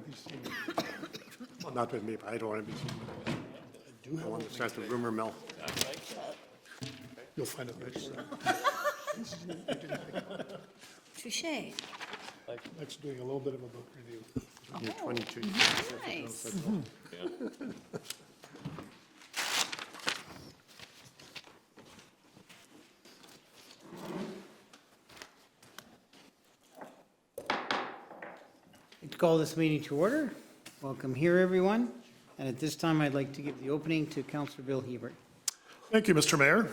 be seen. Well, not with me, but I don't want to be seen. I want to start the rumor mill. You'll find it later. Touche. Next, doing a little bit of a book review. You're 22. Nice. To call this meeting to order. Welcome here, everyone. And at this time, I'd like to give the opening to Councillor Bill Hiebert. Thank you, Mr. Mayor.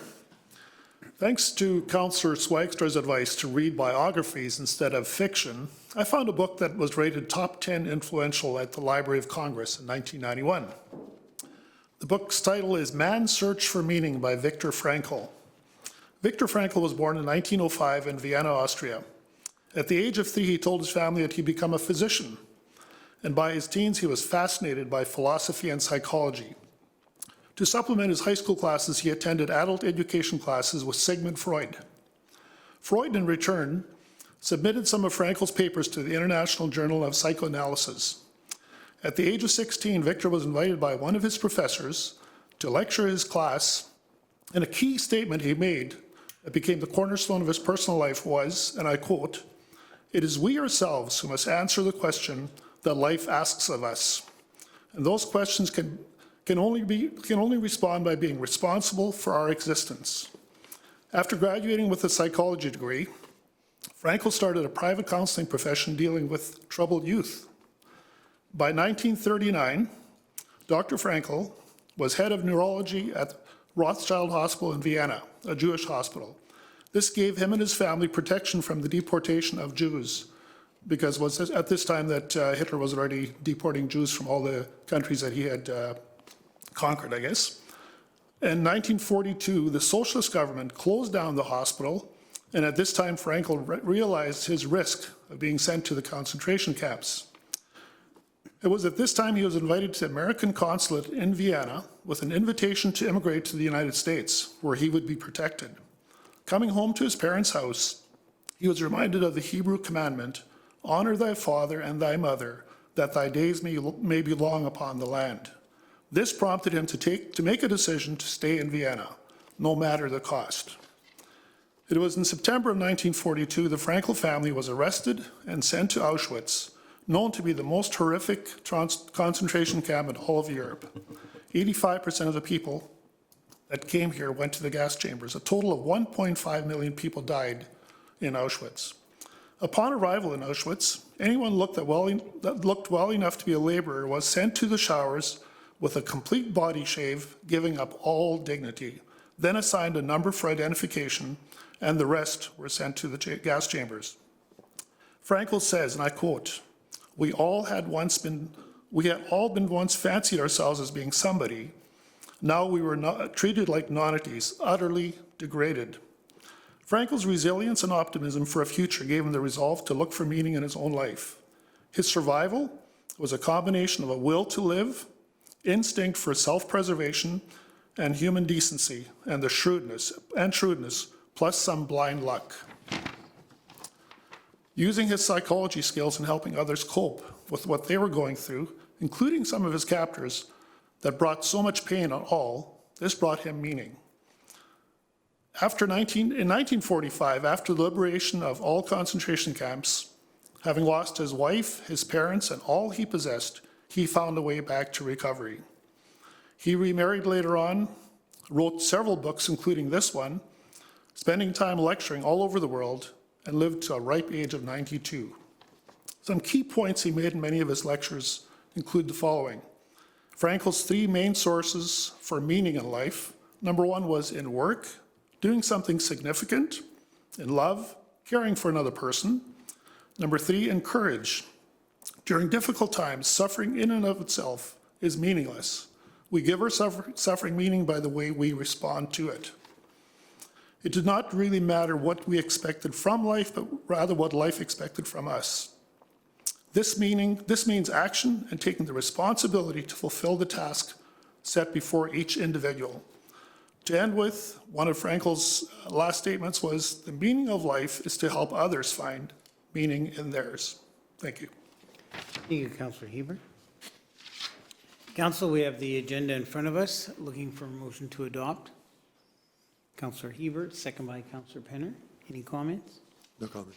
Thanks to Councillor Swagster's advice to read biographies instead of fiction, I found a book that was rated top 10 influential at the Library of Congress in 1991. The book's title is Man's Search for Meaning by Viktor Frankl. Viktor Frankl was born in 1905 in Vienna, Austria. At the age of 3, he told his family that he'd become a physician. And by his teens, he was fascinated by philosophy and psychology. To supplement his high school classes, he attended adult education classes with Sigmund Freud. Freud, in return, submitted some of Frankl's papers to the International Journal of Psychoanalysis. At the age of 16, Victor was invited by one of his professors to lecture his class, and a key statement he made that became the cornerstone of his personal life was, and I quote, "It is we ourselves who must answer the question that life asks of us. And those questions can only respond by being responsible for our existence." After graduating with a psychology degree, Frankl started a private counseling profession dealing with troubled youth. By 1939, Dr. Frankl was head of neurology at Rothschild Hospital in Vienna, a Jewish hospital. This gave him and his family protection from the deportation of Jews, because it was at this time that Hitler was already deporting Jews from all the countries that he had conquered, I guess. In 1942, the socialist government closed down the hospital, and at this time Frankl realized his risk of being sent to the concentration camps. It was at this time he was invited to the American consulate in Vienna with an invitation to immigrate to the United States, where he would be protected. Coming home to his parents' house, he was reminded of the Hebrew commandment, "Honor thy father and thy mother, that thy days may be long upon the land." This prompted him to make a decision to stay in Vienna, no matter the cost. It was in September of 1942 the Frankl family was arrested and sent to Auschwitz, known to be the most horrific concentration camp in all of Europe. 85% of the people that came here went to the gas chambers. A total of 1.5 million people died in Auschwitz. Upon arrival in Auschwitz, anyone that looked well enough to be a laborer was sent to the showers with a complete body shave, giving up all dignity, then assigned a number for identification, and the rest were sent to the gas chambers. Frankl says, and I quote, we had all been once fancied ourselves as being somebody. Now we were treated like nonentities, utterly degraded." Frankl's resilience and optimism for a future gave him the resolve to look for meaning in his own life. His survival was a combination of a will to live, instinct for self-preservation, and human decency, and the shrewdness, plus some blind luck. Using his psychology skills in helping others cope with what they were going through, including some of his captors that brought so much pain on all, this brought him meaning. In 1945, after the liberation of all concentration camps, having lost his wife, his parents, and all he possessed, he found a way back to recovery. He remarried later on, wrote several books, including this one, spending time lecturing all over the world, and lived to a ripe age of 92. Some key points he made in many of his lectures include the following. Frankl's 3 main sources for meaning in life. Number 1 was in work, doing something significant, in love, caring for another person. Number 3, in courage. During difficult times, suffering in and of itself is meaningless. We give our suffering meaning by the way we respond to it. It did not really matter what we expected from life, but rather what life expected from us. This means action and taking the responsibility to fulfill the task set before each individual. To end with, one of Frankl's last statements was, "The meaning of life is to help others find meaning in theirs." Thank you. Thank you, Councillor Hiebert. Council, we have the agenda in front of us, looking for a motion to adopt. Councillor Hiebert, second by Councillor Penner. Any comments? No comment.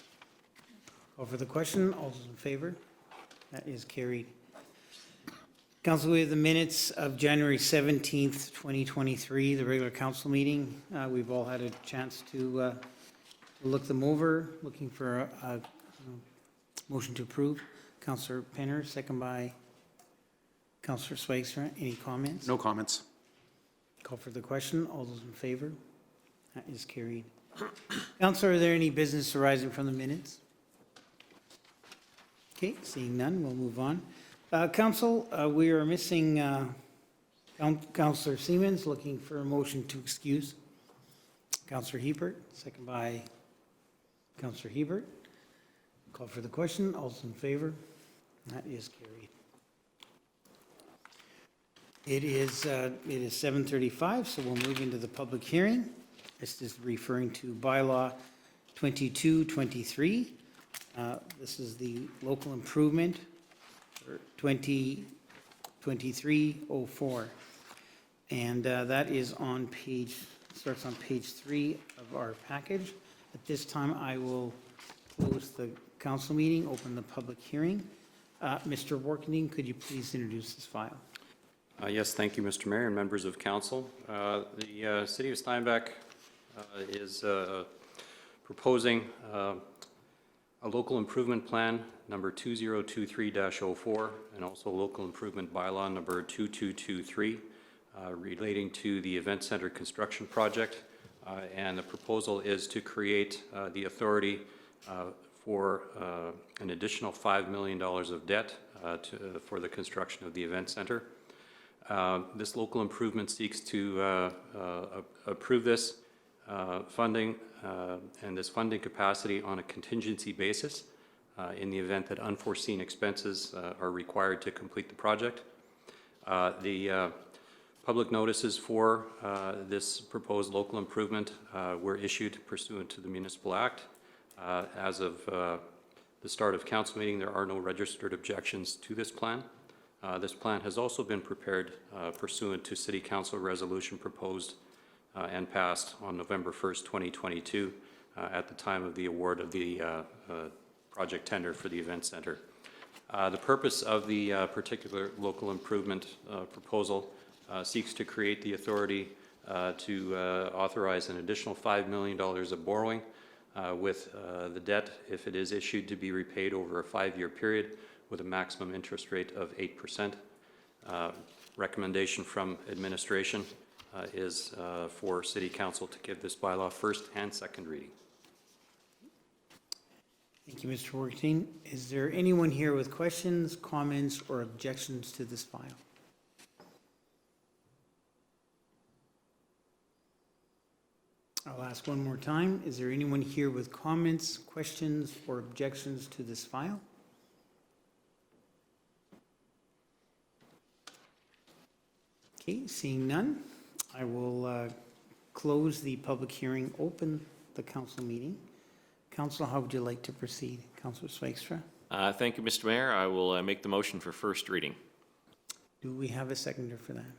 Call for the question. All those in favor? That is carried. Council, we have the minutes of January 17th, 2023, the regular council meeting. We've all had a chance to look them over, looking for a motion to approve. Councillor Penner, second by Councillor Schweikster. Any comments? No comments. Call for the question. All those in favor? That is carried. Councillor, are there any business arising from the minutes? Okay, seeing none, we'll move on. Council, we are missing Councillor Siemens, looking for a motion to excuse. Councillor Hiebert, second by Councillor Hiebert. Call for the question. All those in favor? That is carried. It is 7:35, so we'll move into the public hearing. This is referring to bylaw 2223. This is the local improvement for 2023-04. And that is on page, starts on page 3 of our package. At this time, I will close the council meeting, open the public hearing. Mr. Workending, could you please introduce this file? Yes, thank you, Mr. Mayor and members of council. The City of Steinbach is proposing a local improvement plan number 2023-04 and also local improvement bylaw number 2223 relating to the event center construction project. And the proposal is to create the authority for an additional $5 million of debt for the construction of the event center. This local improvement seeks to approve this funding and this funding capacity on a contingency basis in the event that unforeseen expenses are required to complete the project. The public notices for this proposed local improvement were issued pursuant to the Municipal Act. As of the start of council meeting, there are no registered objections to this plan. This plan has also been prepared pursuant to City Council resolution proposed and passed on November 1st, 2022 at the time of the award of the project tender for the event center. The purpose of the particular local improvement proposal seeks to create the authority to authorize an additional $5 million of borrowing with the debt, if it is issued, to be repaid over a 5-year period with a maximum interest rate of 8%. Recommendation from administration is for City Council to give this bylaw first and second reading. Thank you, Mr. Workteen. Is there anyone here with questions, comments, or objections to this file? I'll ask one more time. Is there anyone here with comments, questions, or objections to this file? Okay, seeing none, I will close the public hearing, open the council meeting. Council, how would you like to proceed? Councillor Schweikster? Thank you, Mr. Mayor. I will make the motion for first reading. Do we have a seconder for that?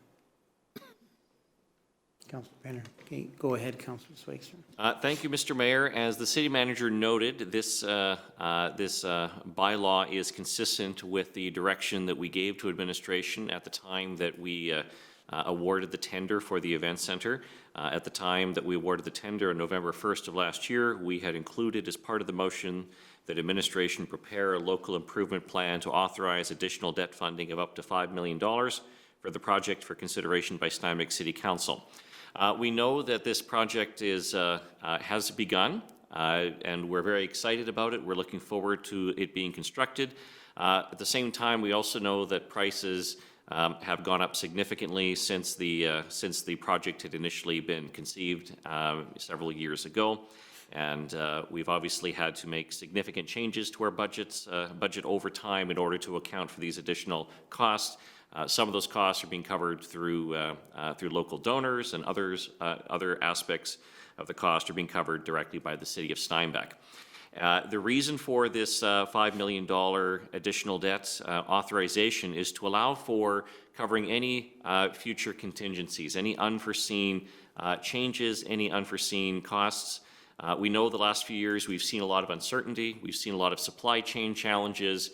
Councillor Penner. Okay, go ahead, Councillor Schweikster. Thank you, Mr. Mayor. As the city manager noted, this bylaw is consistent with the direction that we gave to administration at the time that we awarded the tender for the event center. At the time that we awarded the tender on November 1st of last year, we had included as part of the motion that administration prepare a local improvement plan to authorize additional debt funding of up to $5 million for the project for consideration by Steinbach City Council. We know that this project has begun, and we're very excited about it. We're looking forward to it being constructed. At the same time, we also know that prices have gone up significantly since the project had initially been conceived several years ago, and we've obviously had to make significant changes to our budget over time in order to account for these additional costs. Some of those costs are being covered through local donors, and other aspects of the cost are being covered directly by the City of Steinbach. The reason for this $5 million additional debt authorization is to allow for covering any future contingencies, any unforeseen changes, any unforeseen costs. We know the last few years we've seen a lot of uncertainty, we've seen a lot of supply chain challenges.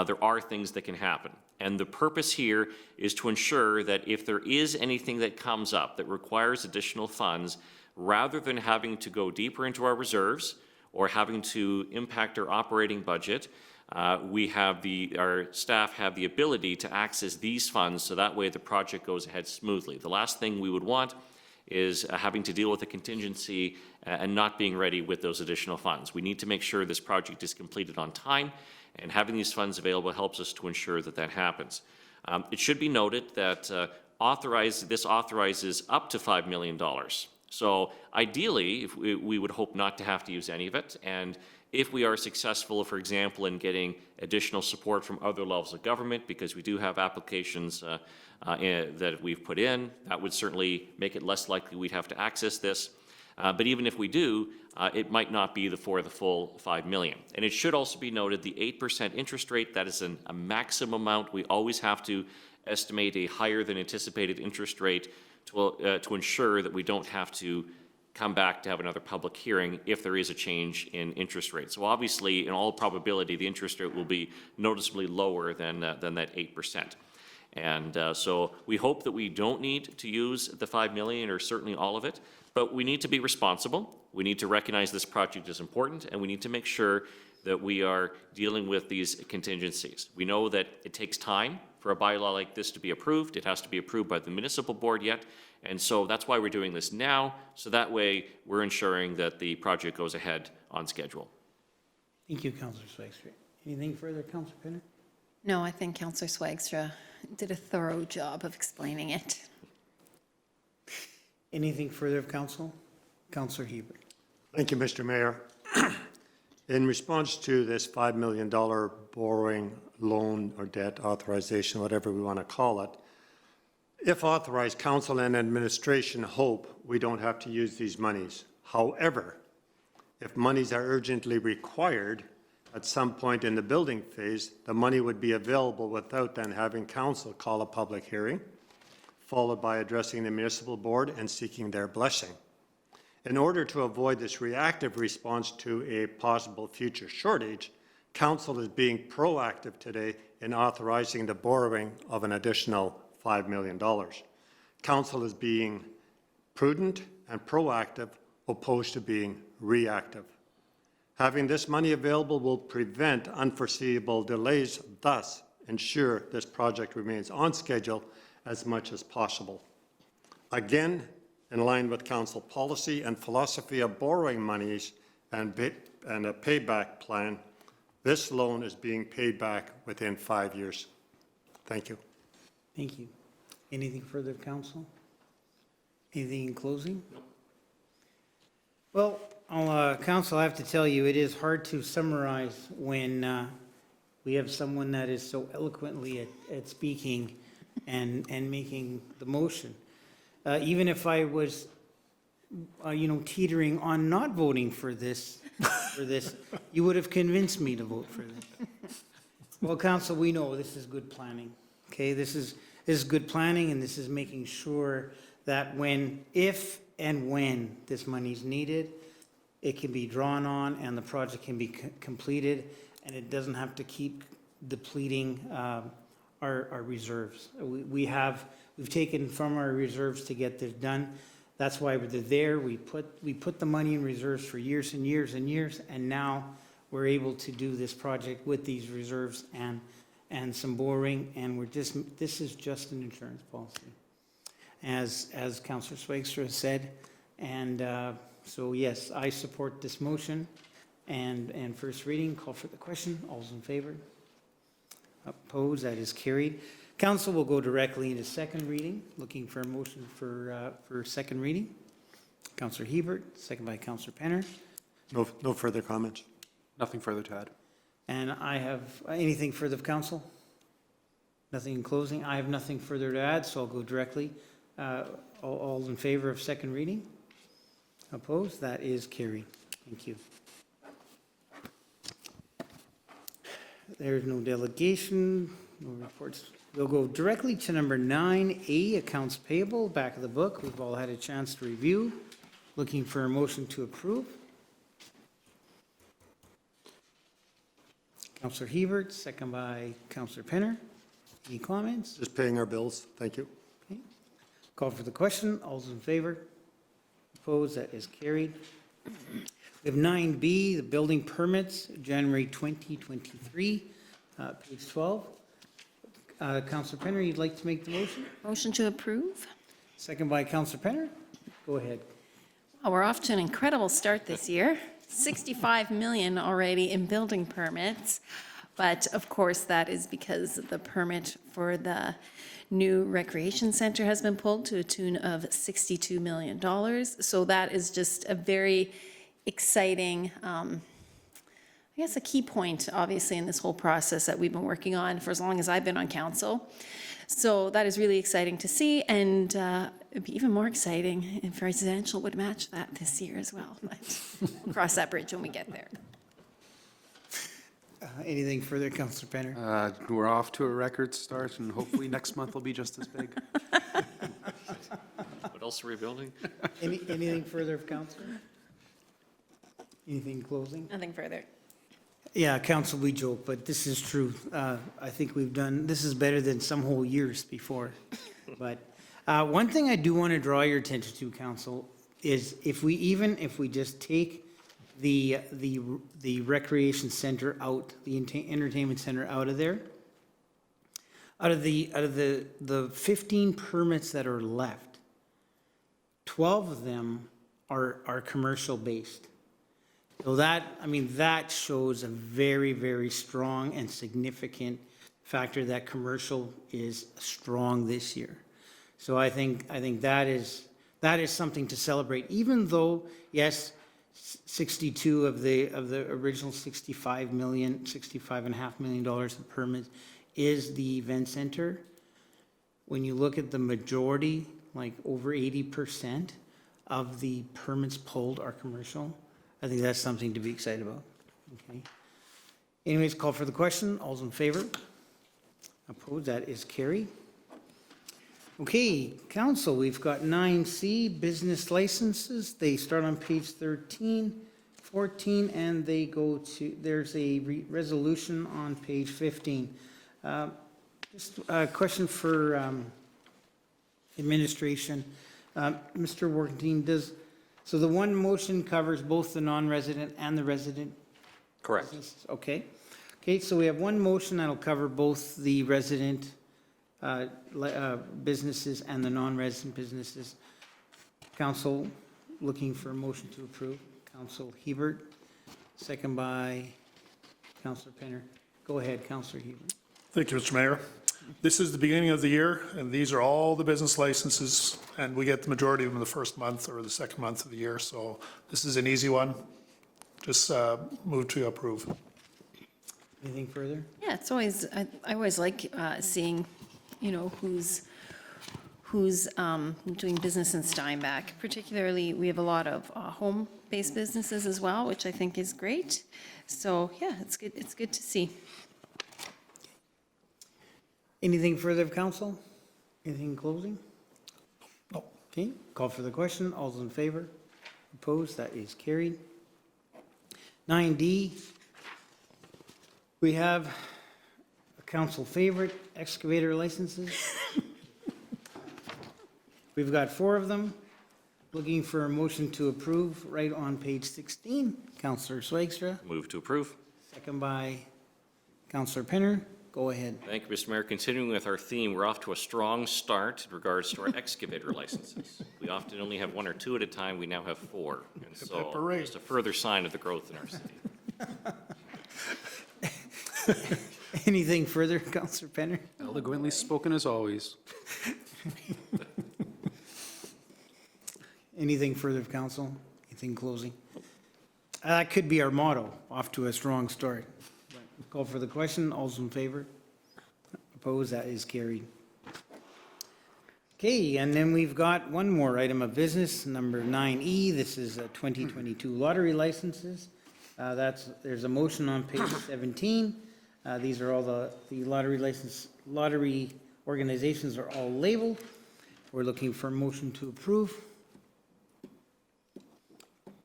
There are things that can happen. And the purpose here is to ensure that if there is anything that comes up that requires additional funds, rather than having to go deeper into our reserves or having to impact our operating budget, our staff have the ability to access these funds so that way the project goes ahead smoothly. The last thing we would want is having to deal with a contingency and not being ready with those additional funds. We need to make sure this project is completed on time, and having these funds available helps us to ensure that that happens. It should be noted that this authorizes up to $5 million. So ideally, if we would hope not to have to use any of it, and if we are successful, for example, in getting additional support from other levels of government, because we do have applications that we've put in, that would certainly make it less likely we'd have to access this. But even if we do, it might not be for the full $5 million. And it should also be noted the 8% interest rate, that is a maximum amount. We always have to estimate a higher than anticipated interest rate to ensure that we don't have to come back to have another public hearing if there is a change in interest rate. So obviously, in all probability, the interest rate will be noticeably lower than that 8%. And so we hope that we don't need to use the $5 million or certainly all of it, but we need to be responsible. We need to recognize this project is important, and we need to make sure that we are dealing with these contingencies. We know that it takes time for a bylaw like this to be approved. It has to be approved by the municipal board yet, and so that's why we're doing this now, so that way we're ensuring that the project goes ahead on schedule. Thank you, Councillor Swagstra. Anything further, Councillor Penner? No, I think Councillor Swagstra did a thorough job of explaining it. Anything further of council? Councillor Hiebert. Thank you, Mr. Mayor. In response to this $5 million borrowing loan or debt authorization, whatever we want to call it, if authorized, council and administration hope we don't have to use these monies. However, if monies are urgently required at some point in the building phase, the money would be available without then having council call a public hearing, followed by addressing the municipal board and seeking their blessing. In order to avoid this reactive response to a possible future shortage, council is being proactive today in authorizing the borrowing of an additional $5 million. Council is being prudent and proactive, opposed to being reactive. Having this money available will prevent unforeseeable delays, thus ensure this project remains on schedule as much as possible. Again, in line with council policy and philosophy of borrowing monies and a payback plan, this loan is being paid back within 5 years. Thank you. Thank you. Anything further of council? Anything in closing? Well, council, I have to tell you, it is hard to summarize when we have someone that is so eloquently at speaking and making the motion. Even if I was, teetering on not voting for this, you would have convinced me to vote for this. Well, council, we know this is good planning. Okay, this is good planning, and this is making sure that if and when this money is needed, it can be drawn on and the project can be completed, and it doesn't have to keep depleting our reserves. We've taken from our reserves to get this done. That's why they're there. We put the money in reserves for years and years and years, and now we're able to do this project with these reserves and some borrowing, and this is just an insurance policy, as Councillor Swagstra said, and so yes, I support this motion and first reading. Call for the question. All's in favor? Opposed? That is carried. Council will go directly into second reading. Looking for a motion for second reading. Councillor Hiebert, second by Councillor Penner. No further comments. Nothing further to add. And I have anything further of council? Nothing in closing. I have nothing further to add, so I'll go directly. All in favor of second reading? Opposed? That is carried. Thank you. There's no delegation, no reports. We'll go directly to number 9A, accounts payable, back of the book. We've all had a chance to review. Looking for a motion to approve. Councillor Hiebert, second by Councillor Penner. Any comments? Just paying our bills. Thank you. Okay. Call for the question. All those in favor? Opposed? That is carried. We have 9B, the building permits, January 2023, page 12. Councillor Penner, you'd like to make the motion? Motion to approve? Second by Councillor Penner. Go ahead. Well, we're off to an incredible start this year. 65 million already in building permits. But of course, that is because the permit for the new recreation center has been pulled to a tune of $62 million. So that is just a very exciting, I guess a key point, obviously, in this whole process that we've been working on for as long as I've been on council. So that is really exciting to see, and it'd be even more exciting if residential would match that this year as well. But we'll cross that bridge when we get there. Anything further, Councillor Penner? We're off to a record start, and hopefully next month will be just as big. What else are we building? Anything further, Councillor? Anything closing? Nothing further. Yeah, Council, we joke, but this is true. I think we've done, this is better than some whole years before. But one thing I do want to draw your attention to, Council, is if we just take the recreation center out, the entertainment center out of there, out of the 15 permits that are left, 12 of them are commercial based. So that, I mean, that shows a very, very strong and significant factor that commercial is strong this year. So I think that is something to celebrate, even though, yes, 62 of the original $65.5 million in permits is the event center. When you look at the majority, like over 80% of the permits pulled are commercial. I think that's something to be excited about. Okay. Anyways, call for the question. All's in favor? Opposed? That is carried. Okay, council, we've got 9C, business licenses. They start on page 13, 14, and they go to, there's a resolution on page 15. Just a question for administration. Mr. Worthington, so the one motion covers both the non-resident and the resident? Correct. businesses? Okay. Okay, so we have one motion that'll cover both the resident businesses and the non-resident businesses. Council looking for a motion to approve. Council Hiebert, second by Councillor Penner. Go ahead, Councillor Hiebert. Thank you, Mr. Mayor. This is the beginning of the year, and these are all the business licenses, and we get the majority of them in the first month or the second month of the year, so this is an easy one. Just move to approve. Anything further? Yeah, it's always, I always like seeing, you know, who's doing business in Steinbach. Particularly, we have a lot of home-based businesses as well, which I think is great. So, yeah, it's good to see. Anything further of council? Anything in closing? No. Okay, call for the question. All's in favor? Opposed? That is carried. 9D, we have a council favorite, excavator licenses. We've got 4 of them. Looking for a motion to approve right on page 16. Councillor Swagstra, Move to approve. second by Councillor Penner. Go ahead. Thank you, Mr. Mayor. Continuing with our theme, we're off to a strong start in regards to our excavator licenses. We often only have 1 or 2 at a time. We now have 4. And so hooray. just a further sign of the growth in our city. Anything further, Councillor Penner? Eloquently spoken as always. Anything further of council? Anything closing? That could be our motto, off to a strong start. Call for the question. All's in favor? Opposed? That is carried. Okay, and then we've got one more item of business, number 9E. This is 2022 lottery licenses. There's a motion on page 17. These are all the lottery organizations are all labeled. We're looking for a motion to approve.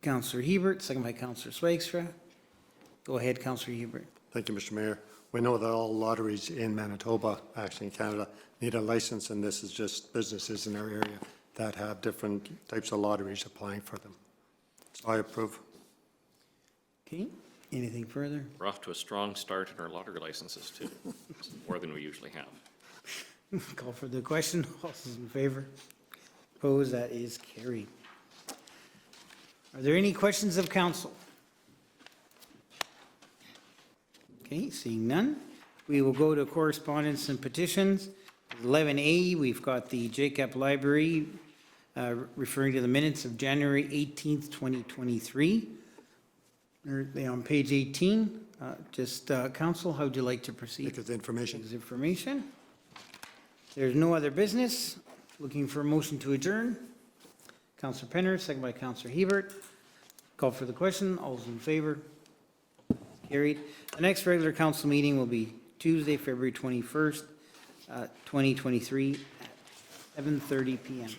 Councillor Hiebert, second by Councillor Swagstra. Go ahead, Councillor Hiebert. Thank you, Mr. Mayor. We know that all lotteries in Manitoba, actually in Canada, need a license, and this is just businesses in our area that have different types of lotteries applying for them. So I approve. Okay, anything further? We're off to a strong start in our lottery licenses, too. It's more than we usually have. Call for the question. All those in favor? Opposed? That is carried. Are there any questions of council? Okay, seeing none, we will go to correspondence and petitions. 11A, we've got the Epp Library referring to the minutes of January 18th, 2023. Are they on page 18? Council, how would you like to proceed? Because information. Take as information. There's no other business. Looking for a motion to adjourn. Councillor Penner, second by Councillor Hiebert. Call for the question. All those in favor? Carried. The next regular council meeting will be Tuesday, February 21st, 2023 at 7:30 p.m.